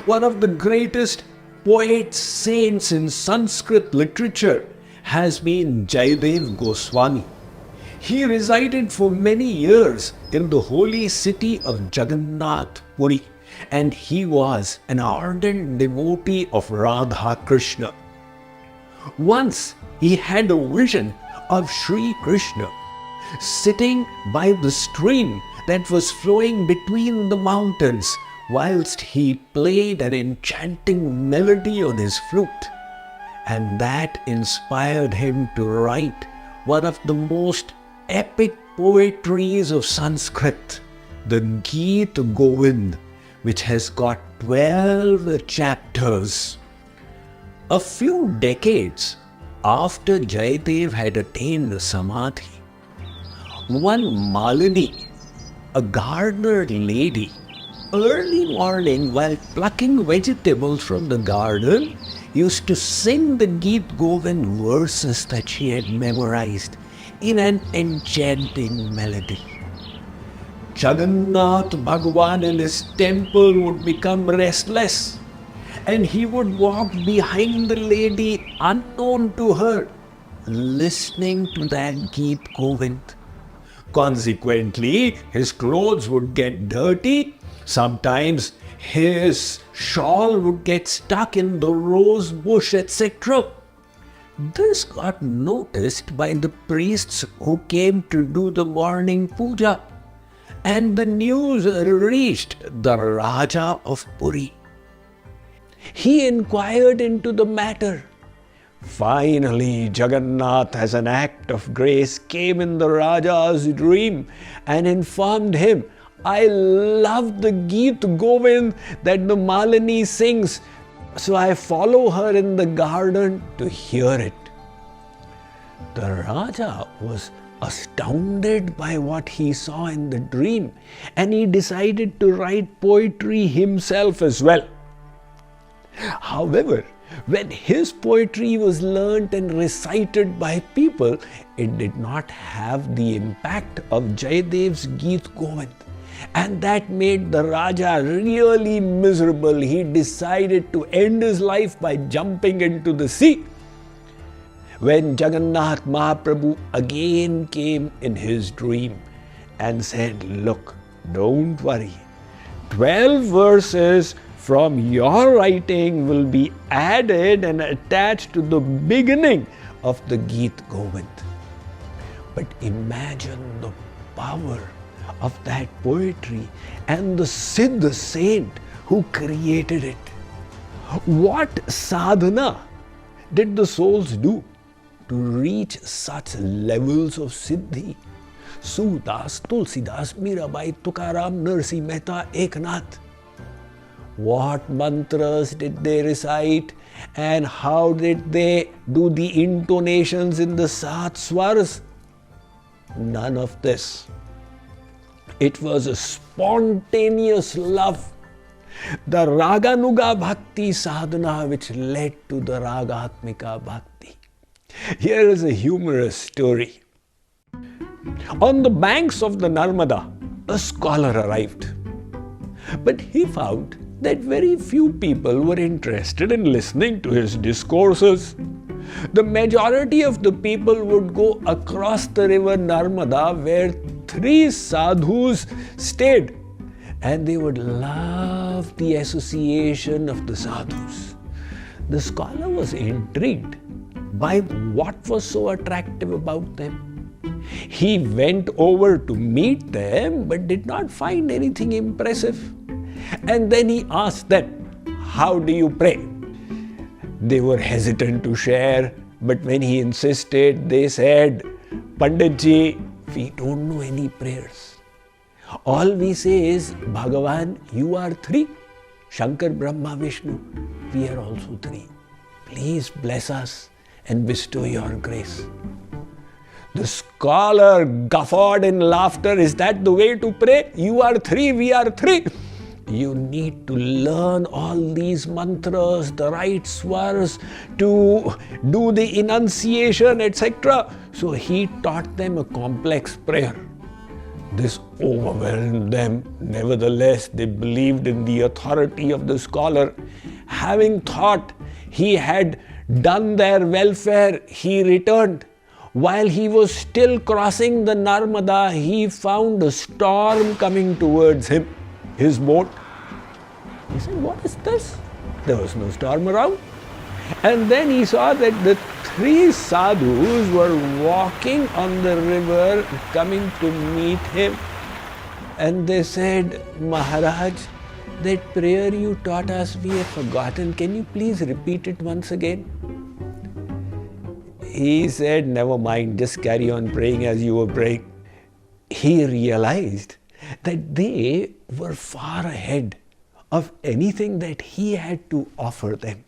One of the greatest poets, saints in Sanskrit literature has been Jayv Gowani. He resided for many years in the holy city of Jagannath, Puri, and he was an ardent devotee of Radha Krishna. Once he had a vision of Sri Krishna sitting by the stream that was flowing between the mountains whilst he played an enchanting melody on his flute. And that inspired him to write one of the most epic poetries of Sanskrit, the Gita Govind, which has got 12 chapters. A few decades after Jayadev had attained Samadhi, one Malini, a gardener lady, early morning while plucking vegetables from the garden, used to sing the Gita Govind verses that she had memorized in an enchanting melody. Jagannath Bhagavan in his temple would become restless, and he would walk behind the lady unknown to her, listening to that Gita Govind. Consequently, his clothes would get dirty. Sometimes his shawl would get stuck in the rose bush, etc. This got noticed by the priests who came to do the morning puja, and the news reached the Raja of Puri. He inquired into the matter. Finally, Jagannath, as an act of grace, came in the Raja's dream and informed him, "I love the Gita Govind that the Malini sings, so I follow her in the garden to hear it." The Raja was astounded by what he saw in the dream, and he decided to write poetry himself as well. However, when his poetry was learnt and recited by people, it did not have the impact of Jayadev's Gita Govind. And that made the Raja really miserable. He decided to end his life by jumping into the sea. When Jagannath Mahaprabhu again came in his dream and said, "Look, don't worry, 12 verses from your writing will be added and attached to the beginning of the Gita Govind." But imagine the power of that poetry and the Siddha saint who created it. What sadhana did the souls do to reach such levels of siddhi? Sudas, Tulsidas, Mirabai, Tukaram, Narsi Mehta, Eknath. What mantras did they recite, and how did they do the intonations in the Sat Swars? None of this. It was a spontaneous love, the Raganuga Bhakti sadhana, which led to the Ragatmika Bhakti. Here is a humorous story. On the banks of the Narmada, a scholar arrived, but he found that very few people were interested in listening to his discourses. The majority of the people would go across the river Narmada, where 3 sadhus stayed, and they would love the association of the sadhus. The scholar was intrigued by what was so attractive about them. He went over to meet them but did not find anything impressive. And then he asked them, "How do you pray?" They were hesitant to share, but when he insisted, they said, "Panditji, we don't know any prayers. All we say is, Bhagavan, you are 3. Shankar, Brahma, Vishnu, we are also 3. Please bless us and bestow your grace." The scholar guffawed in laughter. "Is that the way to pray? You are 3, we are 3. You need to learn all these mantras, the right swars, to do the enunciation, etc." So he taught them a complex prayer. This overwhelmed them. Nevertheless, they believed in the authority of the scholar. Having thought he had done their welfare, he returned. While he was still crossing the Narmada, he found a storm coming towards him, his boat. He said, "What is this?" There was no storm around. And then he saw that the three sadhus were walking on the river coming to meet him. And they said, "Maharaj, that prayer you taught us, we have forgotten. Can you please repeat it once again?" He said, "Never mind, just carry on praying as you were praying." He realized that they were far ahead of anything that he had to offer them.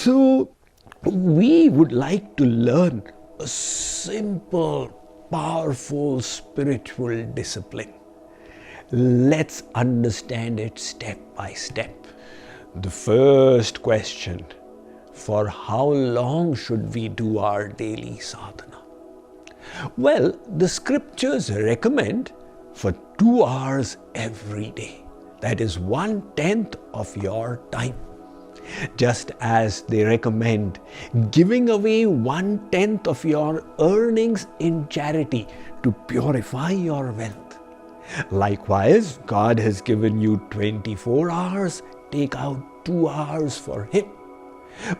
So, we would like to learn a simple, powerful spiritual discipline. Let's understand it step by step. The first question: for how long should we do our daily sadhana? Well, the scriptures recommend for 2 hours every day. That is 1/10 of your time. Just as they recommend giving away 1/10 of your earnings in charity to purify your wealth. Likewise, God has given you 24 hours, take out 2 hours for Him.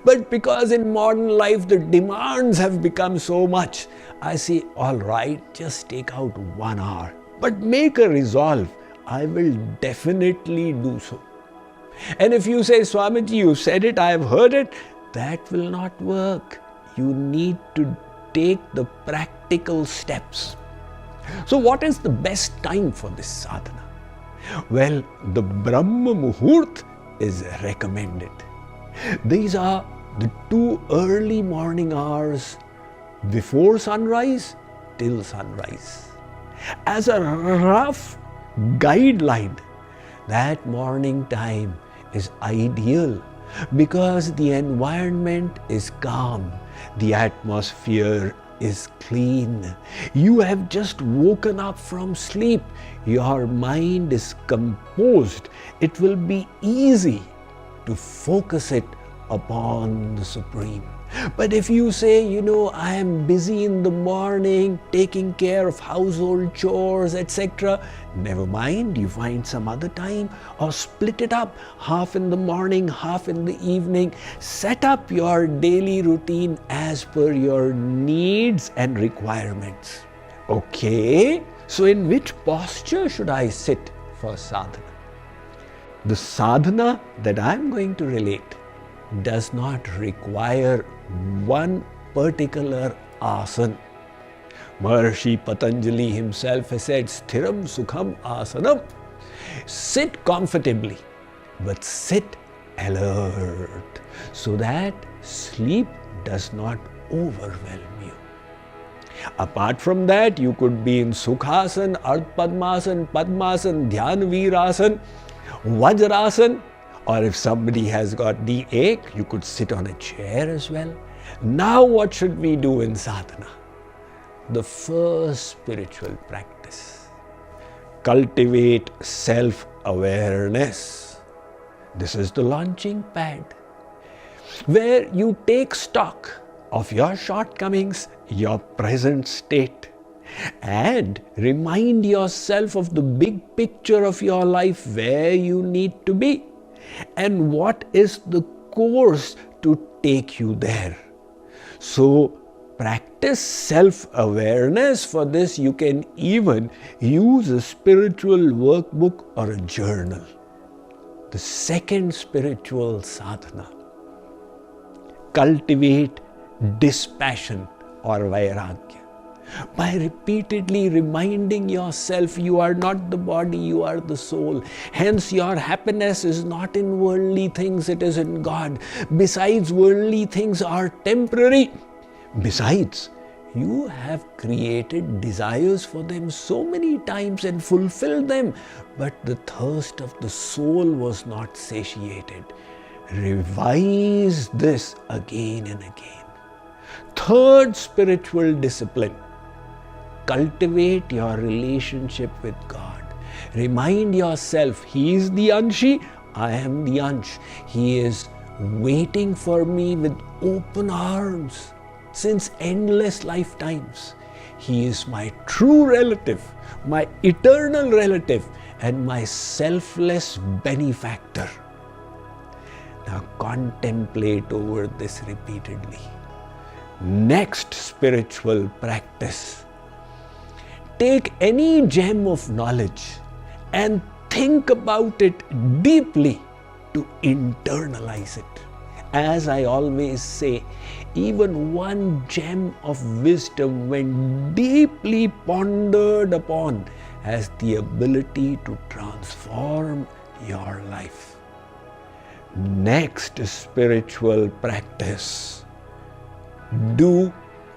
But because in modern life the demands have become so much, I say, all right, just take out 1 hour. But make a resolve, I will definitely do so. And if you say, "Swamiji, you said it, I have heard it," that will not work. You need to take the practical steps. So what is the best time for this sadhana? Well, the Brahma Muhurt is recommended. These are the 2 early morning hours before sunrise till sunrise. As a rough guideline, that morning time is ideal because the environment is calm, the atmosphere is clean. You have just woken up from sleep, your mind is composed. It will be easy to focus it upon the Supreme. But if you say, I am busy in the morning taking care of household chores, etc., never mind, you find some other time or split it up, half in the morning, half in the evening. Set up your daily routine as per your needs and requirements. Okay, so in which posture should I sit for sadhana? The sadhana that I am going to relate does not require one particular asana. Maharishi Patanjali himself has said, "Sthiram Sukham Asanam." Sit comfortably, but sit alert so that sleep does not overwhelm you. Apart from that, you could be in Sukhasan, Ardha Padmasan, Padmasan, Dhyan Veerasan, Vajrasan, or if somebody has got the ache, you could sit on a chair as well. Now what should we do in sadhana? The first spiritual practice. Cultivate self-awareness. This is the launching pad, where you take stock of your shortcomings, your present state, and remind yourself of the big picture of your life, where you need to be, and what is the course to take you there. So, practice self-awareness. For this, you can even use a spiritual workbook or a journal. The second spiritual sadhana. Cultivate dispassion or vairagya. By repeatedly reminding yourself you are not the body, you are the soul. Hence your happiness is not in worldly things, it is in God. Besides, worldly things are temporary. Besides, you have created desires for them so many times and fulfilled them, but the thirst of the soul was not satiated. Revise this again and again. Third spiritual discipline. cultivate your relationship with God. Remind yourself, He is the Anshi, I am the Ansh. He is waiting for me with open arms since endless lifetimes. He is my true relative, my eternal relative, and my selfless benefactor. Now contemplate over this repeatedly. Next spiritual practice. Take any gem of knowledge and think about it deeply to internalize it. As I always say, even one gem of wisdom, when deeply pondered upon, has the ability to transform your life. Next spiritual practice. Do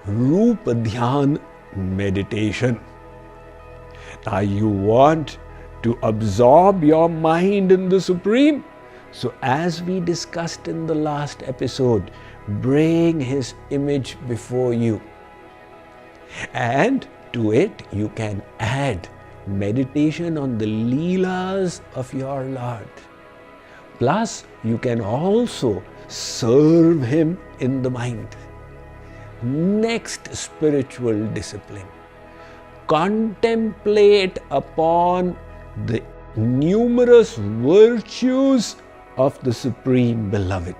Rupa Dhyan meditation. Now you want to absorb your mind in the Supreme. So as we discussed in the last episode, bring His image before you. And to it you can add meditation on the Leelas of your Lord. Plus you can also serve Him in the mind. Next spiritual discipline. Contemplate upon the numerous virtues of the Supreme Beloved.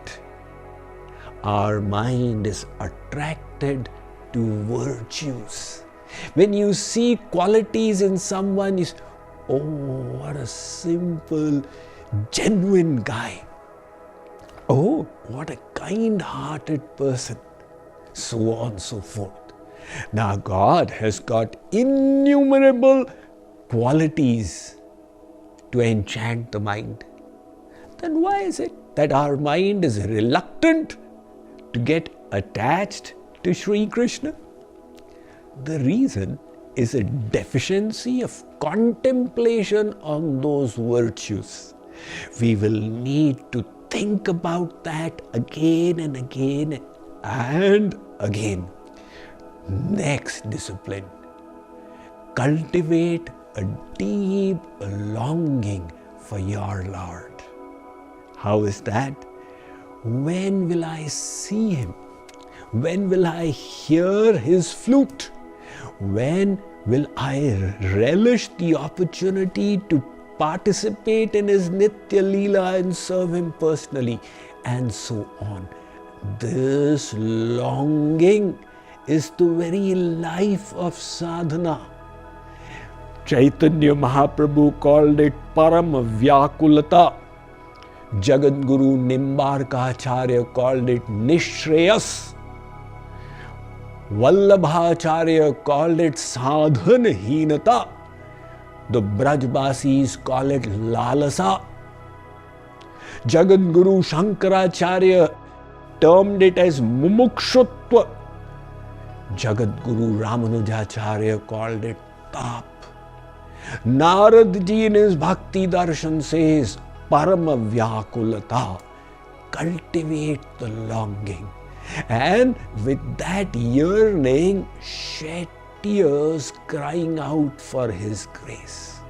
Our mind is attracted to virtues. When you see qualities in someone, you say, oh, what a simple, genuine guy. Oh, what a kind-hearted person. So on and so forth. Now God has got innumerable qualities to enchant the mind. Then why is it that our mind is reluctant to get attached to Sri Krishna? The reason is a deficiency of contemplation on those virtues. We will need to think about that again and again and again. Next discipline. Cultivate a deep longing for your Lord. How is that? When will I see Him? When will I hear His flute? When will I relish the opportunity to participate in His Nitya Leela and serve Him personally? And so on. This longing is the very life of sadhana. Chaitanya Mahaprabhu called it Parama Vyakulata. Jagadguru Nimbarkacharya called it Nishreyas. Vallabhacharya called it Sadhana Heenata. The Brajbasis call it Lalasa. Jagadguru Shankaracharya termed it as Mumukshutva. Jagadguru Ramanujacharya called it Tap. Narad ji in his Bhakti Darshan says, Parama Vyakulata. Cultivate the longing. And with that yearning, shed tears crying out for His grace.